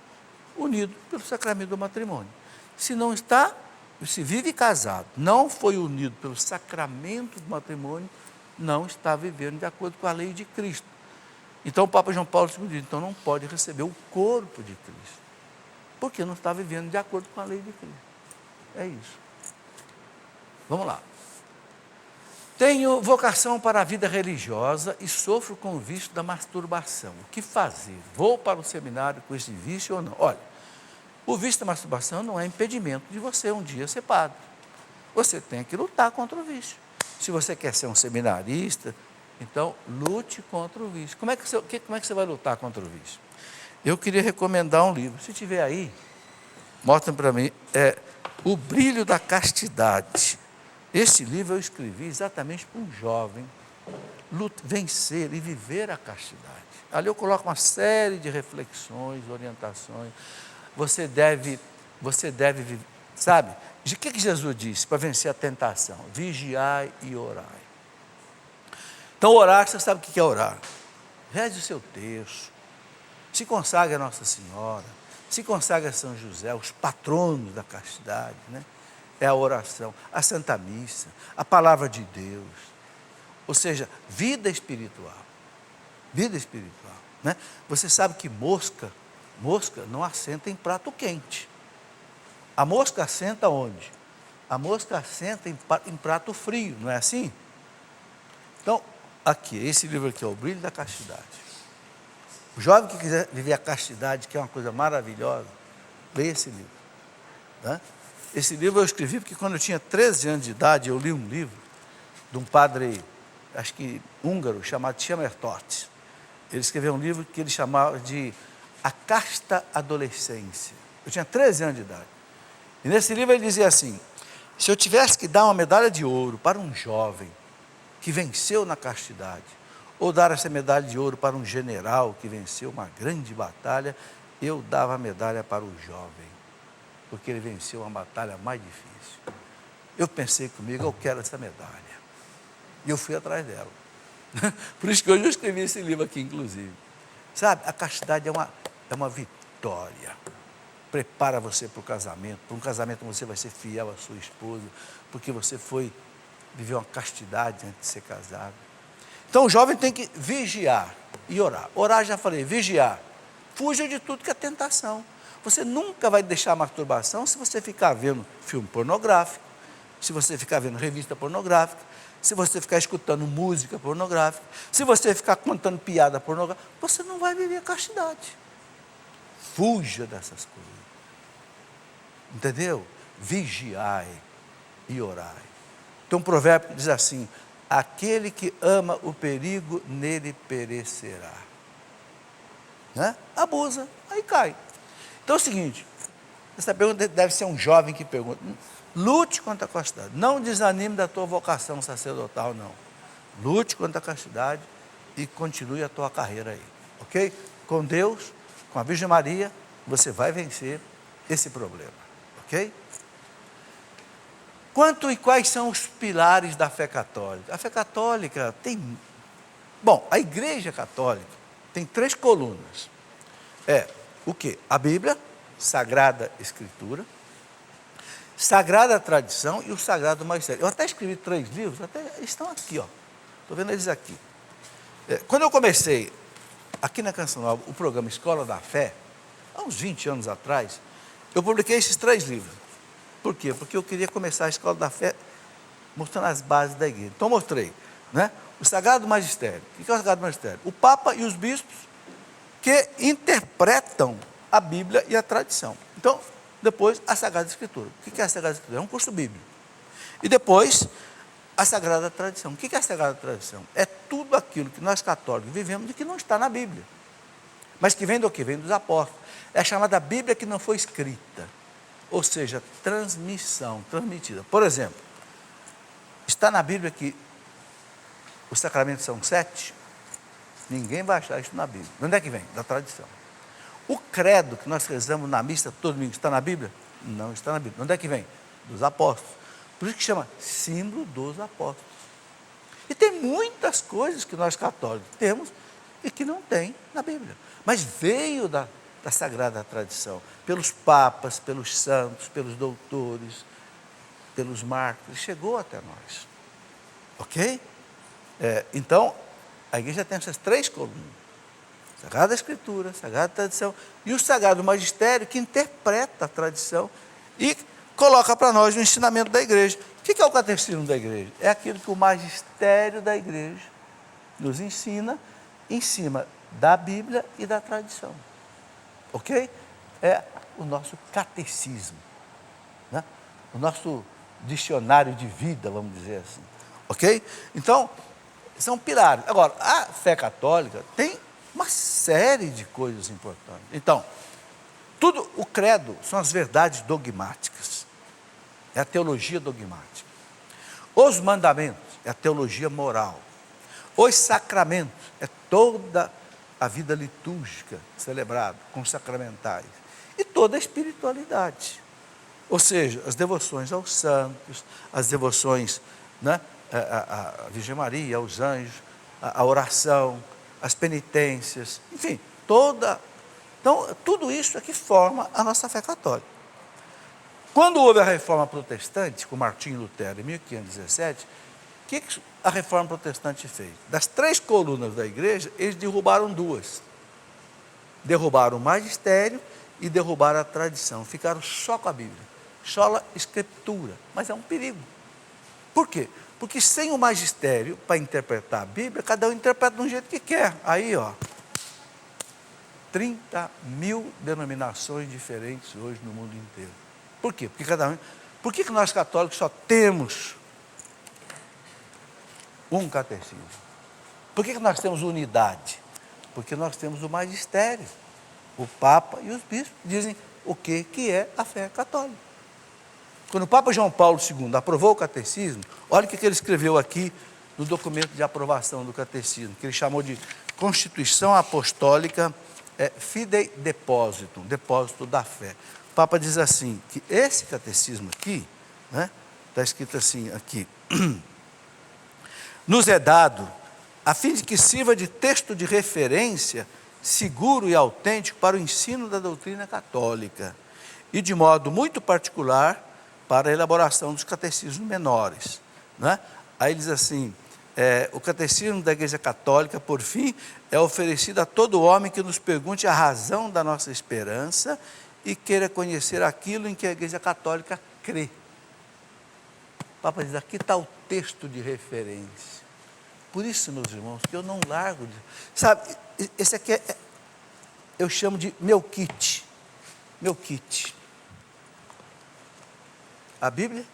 S1: unido pelo sacramento do matrimônio. Se não está, se vive casado, não foi unido pelo sacramento do matrimônio, não está vivendo de acordo com a lei de Cristo. Então o Papa João Paulo II diz, então não pode receber o corpo de Cristo. Porque não está vivendo de acordo com a lei de Cristo. É isso. Vamos lá. Tenho vocação para a vida religiosa e sofro com o vício da masturbação. O que fazer? Vou para o seminário com esse vício ou não? Olha, o vício da masturbação não é impedimento de você um dia ser padre. Você tem que lutar contra o vício. Se você quer ser um seminarista, então lute contra o vício. Como é que você vai lutar contra o vício? Eu queria recomendar um livro. Se tiver aí, mostra para mim. É O Brilho da Castidade. Esse livro eu escrevi exatamente para um jovem vencer e viver a castidade. Ali eu coloco uma série de reflexões, orientações. Você deve sabe? O que Jesus disse para vencer a tentação? Vigiai e orai. Então orar, você sabe o que é orar? Reze o seu terço, se consagre a Nossa Senhora, se consagre a São José, os patronos da castidade, né? É a oração, a Santa Missa, a Palavra de Deus, ou seja, vida espiritual, né? Você sabe que mosca não assenta em prato quente, a mosca assenta onde? A mosca assenta em prato frio, não é assim? Então, aqui, esse livro aqui é O Brilho da Castidade. O jovem que quiser viver a castidade, que é uma coisa maravilhosa, leia esse livro, né? Esse livro eu escrevi porque quando eu tinha 13 anos de idade, eu li um livro de um padre, acho que húngaro, chamado Chamertott. Ele escreveu um livro que ele chamava de A Casta Adolescência. Eu tinha 13 anos de idade. E nesse livro ele dizia assim: se eu tivesse que dar uma medalha de ouro para um jovem que venceu na castidade, ou dar essa medalha de ouro para um general que venceu uma grande batalha, eu dava a medalha para o jovem, porque ele venceu uma batalha mais difícil. Eu pensei comigo, eu quero essa medalha. E eu fui atrás dela. Por isso que hoje eu escrevi esse livro aqui, inclusive. Sabe, a castidade é uma vitória. Prepara você para o casamento. Para um casamento você vai ser fiel à sua esposa, porque você viveu uma castidade antes de ser casado. Então o jovem tem que vigiar e orar. Orar, já falei, vigiar. Fuja de tudo que é tentação. Você nunca vai deixar a masturbação se você ficar vendo filme pornográfico, se você ficar vendo revista pornográfica, se você ficar escutando música pornográfica, se você ficar contando piada pornográfica, você não vai viver a castidade. Fuja dessas coisas. Entendeu? Vigiai e orai. Tem um provérbio que diz assim: aquele que ama o perigo, nele perecerá. Né? Abusa, aí cai. Então é o seguinte, essa pergunta deve ser um jovem que pergunta. Lute contra a castidade. Não desanime da tua vocação sacerdotal, não. Lute contra a castidade e continue a tua carreira aí. Ok? Com Deus, com a Virgem Maria, você vai vencer esse problema. Ok? Quanto e quais são os pilares da fé católica? A fé católica tem... Bom, a Igreja Católica tem 3 colunas. O quê? A Bíblia, Sagrada Escritura, Sagrada Tradição e o Sagrado Magistério. Eu até escrevi 3 livros, até estão aqui, ó. Estou vendo eles aqui. Quando eu comecei, aqui na Canção Nova, o programa Escola da Fé, há uns 20 anos atrás, eu publiquei esses 3 livros. Por quê? Porque eu queria começar a Escola da Fé mostrando as bases da igreja. Então, mostrei, né? O Sagrado Magistério. O que é o Sagrado Magistério? O Papa e os bispos que interpretam a Bíblia e a tradição. Então, depois, a Sagrada Escritura. O que é a Sagrada Escritura? É um curso bíblico. E depois, a Sagrada Tradição. O que é a Sagrada Tradição? É tudo aquilo que nós católicos vivemos e que não está na Bíblia. Mas que vem do quê? Vem dos apóstolos. É a chamada Bíblia que não foi escrita. Ou seja, transmissão, transmitida. Por exemplo, está na Bíblia que os sacramentos são 7? Ninguém vai achar isso na Bíblia. De onde é que vem? Da tradição. O credo que nós rezamos na missa todo domingo está na Bíblia? Não está na Bíblia. De onde é que vem? Dos apóstolos. Por isso que chama símbolo dos apóstolos. E tem muitas coisas que nós católicos temos e que não tem na Bíblia. Mas veio da sagrada tradição, pelos papas, pelos santos, pelos doutores, pelos mártires, chegou até nós. Ok? Então, a igreja tem essas 3 colunas. Sagrada Escritura, Sagrada Tradição, e o Sagrado Magistério, que interpreta a tradição e coloca para nós o ensinamento da igreja. O que é o catecismo da igreja? É aquilo que o magistério da igreja nos ensina em cima da Bíblia e da tradição. Ok? É o nosso catecismo, né? O nosso dicionário de vida, vamos dizer assim. Ok? Então, são pilares. Agora, a fé católica tem uma série de coisas importantes. Então, tudo, o credo são as verdades dogmáticas. É a teologia dogmática. Os mandamentos é a teologia moral. Os sacramentos é toda a vida litúrgica celebrada com sacramentais. E toda a espiritualidade. Ou seja, as devoções aos santos, as devoções, né, à Virgem Maria, aos anjos, a oração, as penitências, enfim, então, tudo isso é que forma a nossa fé católica. Quando houve a reforma protestante, com Martinho Lutero, em 1517, o que a reforma protestante fez? Das 3 colunas da igreja, eles derrubaram 2. Derrubaram o magistério e derrubaram a tradição. Ficaram só com a Bíblia, só a Escritura. Mas é um perigo. Por quê? Porque sem o magistério, para interpretar a Bíblia, cada um interpreta de um jeito que quer. Aí, 30 mil denominações diferentes hoje no mundo inteiro. Por quê? Por que nós católicos só temos um catecismo? Por que nós temos unidade? Porque nós temos o magistério. O Papa e os bispos dizem o que é a fé católica. Quando o Papa João Paulo II aprovou o catecismo, olha o que ele escreveu aqui no documento de aprovação do catecismo, que ele chamou de Constituição Apostólica Fidei Depositum, depósito da fé. O Papa diz assim, que esse catecismo aqui, né, está escrito assim aqui, nos é dado a fim de que sirva de texto de referência seguro e autêntico para o ensino da doutrina católica e de modo muito particular para a elaboração dos catecismos menores, né? Aí diz assim, o catecismo da Igreja Católica, por fim, é oferecido a todo homem que nos pergunte a razão da nossa esperança e queira conhecer aquilo em que a Igreja Católica crê. O Papa diz, aqui está o texto de referência. Por isso, meus irmãos, que eu não largo sabe, esse aqui eu chamo de meu kit. Meu kit. A Bíblia,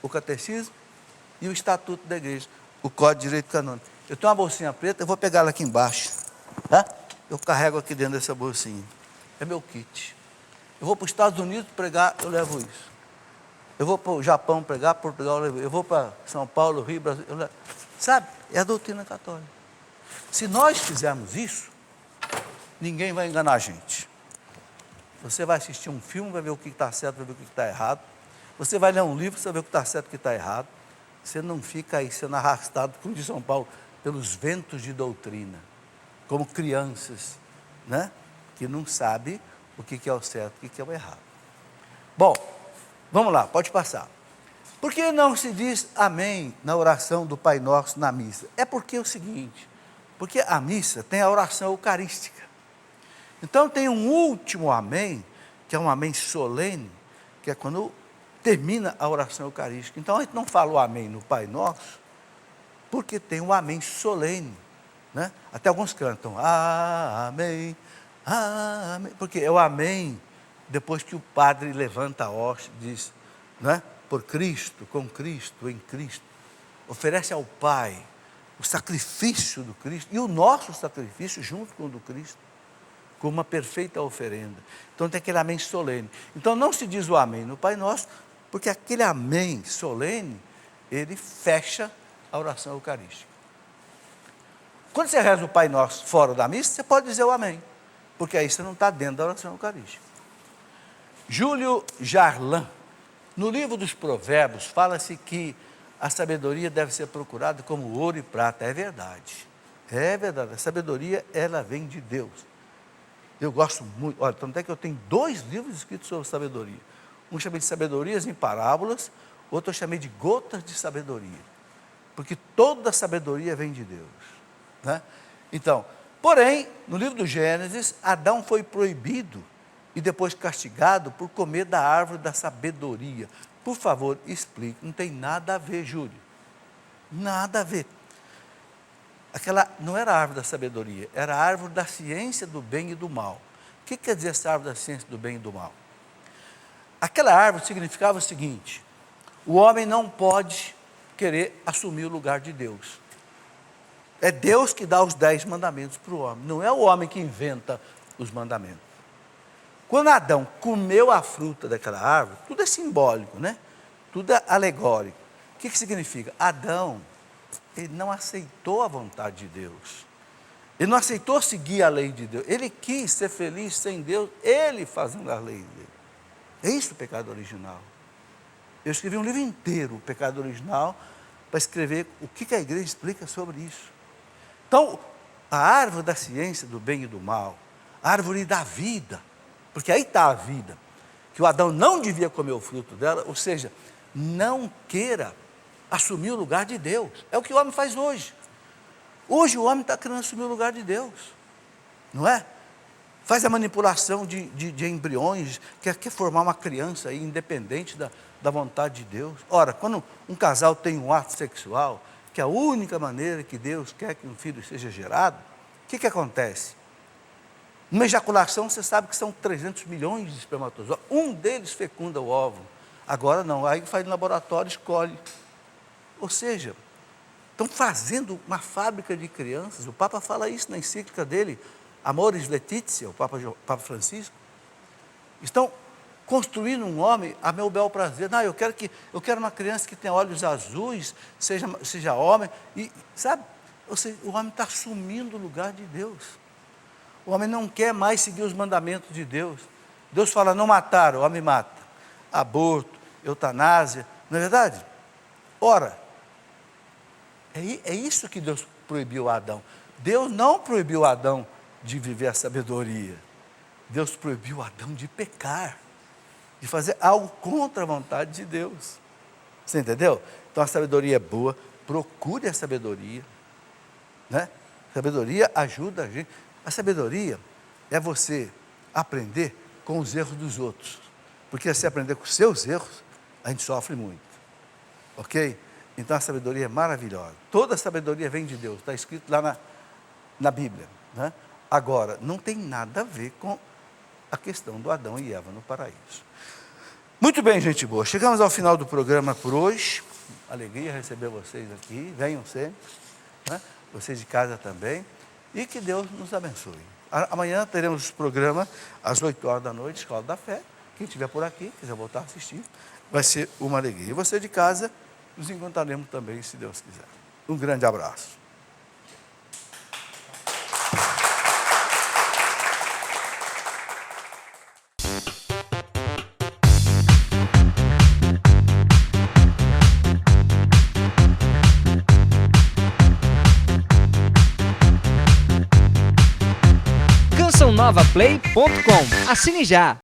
S1: o catecismo e o estatuto da igreja, o Código de Direito Canônico. Eu tenho uma bolsinha preta, eu vou pegar ela aqui embaixo, tá? Eu carrego aqui dentro dessa bolsinha. É meu kit. Eu vou para os Estados Unidos pregar, eu levo isso. Eu vou para o Japão pregar, Portugal, eu levo. Eu vou para São Paulo, Rio, Brasil, eu levo. Sabe? É a doutrina católica. Se nós fizermos isso, ninguém vai enganar a gente. Você vai assistir um filme, vai ver o que está certo, vai ver o que está errado. Você vai ler um livro, você vai ver o que está certo e o que está errado. Você não fica aí sendo arrastado, como diz São Paulo, pelos ventos de doutrina, como crianças, né? Que não sabem o que é o certo e o que é o errado. Bom, vamos lá, pode passar. Por que não se diz amém na oração do Pai Nosso na missa? É porque é o seguinte, porque a missa tem a oração eucarística. Então tem um último amém, que é um amém solene, que é quando termina a oração eucarística. Então a gente não fala o amém no Pai Nosso, porque tem um amém solene, né? Até alguns cantam, amém, amém, porque é o amém, depois que o padre levanta a hóstia, diz, né? Por Cristo, com Cristo, em Cristo, oferece ao Pai o sacrifício do Cristo, e o nosso sacrifício junto com o do Cristo, como uma perfeita oferenda. Então tem aquele amém solene. Então não se diz o amém no Pai Nosso, porque aquele amém solene, ele fecha a oração eucarística. Quando você reza o Pai Nosso fora da missa, você pode dizer o amém, porque aí você não está dentro da oração eucarística. Júlio Jarlan, no livro dos Provérbios, fala-se que a sabedoria deve ser procurada como ouro e prata. É verdade. É verdade. A sabedoria, ela vem de Deus. Eu gosto muito, olha, tanto é que eu tenho 2 livros escritos sobre sabedoria. Um eu chamei de Sabedorias em Parábolas, outro eu chamei de Gotas de Sabedoria. Porque toda a sabedoria vem de Deus, né? Então, Porém, no livro do Gênesis, Adão foi proibido e depois castigado por comer da árvore da sabedoria. Por favor, explique. Não tem nada a ver, Júlio. Nada a ver. Aquela não era a árvore da sabedoria, era a árvore da ciência do bem e do mal. O que quer dizer essa árvore da ciência do bem e do mal? Aquela árvore significava o seguinte: o homem não pode querer assumir o lugar de Deus. É Deus que dá os 10 mandamentos para o homem, não é o homem que inventa os mandamentos. Quando Adão comeu a fruta daquela árvore, tudo é simbólico, né? Tudo é alegórico. O que significa? Adão, ele não aceitou a vontade de Deus. Ele não aceitou seguir a lei de Deus. Ele quis ser feliz sem Deus, ele fazendo a lei dele. É isso o pecado original. Eu escrevi um livro inteiro, o pecado original, para escrever o que a igreja explica sobre isso. Então, a árvore da ciência do bem e do mal, a árvore da vida, porque aí está a vida, que o Adão não devia comer o fruto dela, ou seja, não queira assumir o lugar de Deus. É o que o homem faz hoje. Hoje o homem está querendo assumir o lugar de Deus, não é? Faz a manipulação de embriões, quer formar uma criança aí, independente da vontade de Deus. Ora, quando um casal tem um ato sexual, que é a única maneira que Deus quer que um filho seja gerado, o que acontece? Numa ejaculação, você sabe que são 300 milhões de espermatozoides, um deles fecunda o óvulo. Agora não, aí faz no laboratório, escolhe. Ou seja, estão fazendo uma fábrica de crianças. O Papa fala isso na encíclica dele, Amoris Laetitia, o Papa Francisco. Estão construindo um homem a meu bel prazer. Não, eu quero uma criança que tenha olhos azuis, seja homem. E, sabe, ou seja, o homem está assumindo o lugar de Deus. O homem não quer mais seguir os mandamentos de Deus. Deus fala, não matar, o homem mata. Aborto, eutanásia, não é verdade? Ora, é isso que Deus proibiu a Adão. Deus não proibiu a Adão de viver a sabedoria. Deus proibiu a Adão de pecar, de fazer algo contra a vontade de Deus. Você entendeu? Então a sabedoria é boa, procure a sabedoria, né? A sabedoria ajuda a gente. A sabedoria é você aprender com os erros dos outros, porque se aprender com os seus erros, a gente sofre muito, ok? Então a sabedoria é maravilhosa, toda a sabedoria vem de Deus, está escrito lá na Bíblia, né? Agora, não tem nada a ver com a questão do Adão e Eva no paraíso. Muito bem, gente boa, chegamos ao final do programa por hoje. Alegria receber vocês aqui, venham sempre, né? Vocês de casa também, e que Deus nos abençoe. Amanhã teremos o programa às 8 horas da noite, Escola da Fé. Quem estiver por aqui, quiser voltar a assistir, vai ser uma alegria. E você de casa, nos encontraremos também, se Deus quiser. Um grande abraço.
S2: CançãoNovaPlay.com. Assine já!